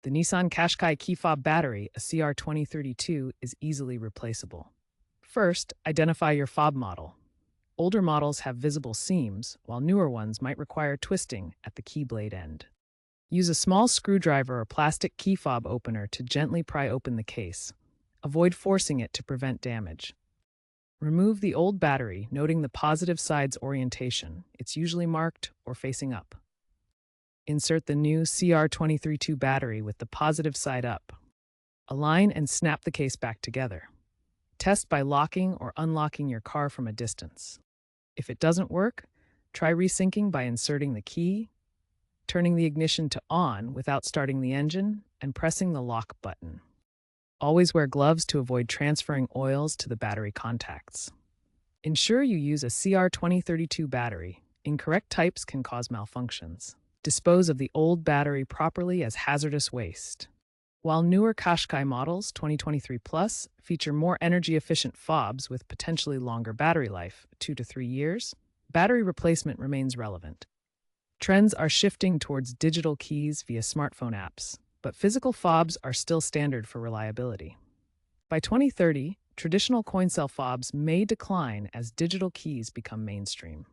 The Nissan Qashqai key fob battery, a CR2032, is easily replaceable. First, identify your fob model. Older models have visible seams, while newer ones might require twisting at the key blade end. Use a small screwdriver or plastic key fob opener to gently pry open the case. Avoid forcing it to prevent damage. Remove the old battery, noting the positive side's orientation. It's usually marked or facing up. Insert the new CR2032 battery with the positive side up. Align and snap the case back together. Test by locking or unlocking your car from a distance. If it doesn't work, try resyncing by inserting the key, turning the ignition to on without starting the engine, and pressing the lock button. Always wear gloves to avoid transferring oils to the battery contacts. Ensure you use a CR2032 battery. Incorrect types can cause malfunctions. Dispose of the old battery properly as hazardous waste. While newer Qashqai models, 2023 Plus, feature more energy-efficient fobs with potentially longer battery life, 2 to 3 years, battery replacement remains relevant. Trends are shifting towards digital keys via smartphone apps, but physical fobs are still standard for reliability. By 2030, traditional coin cell fobs may decline as digital keys become mainstream.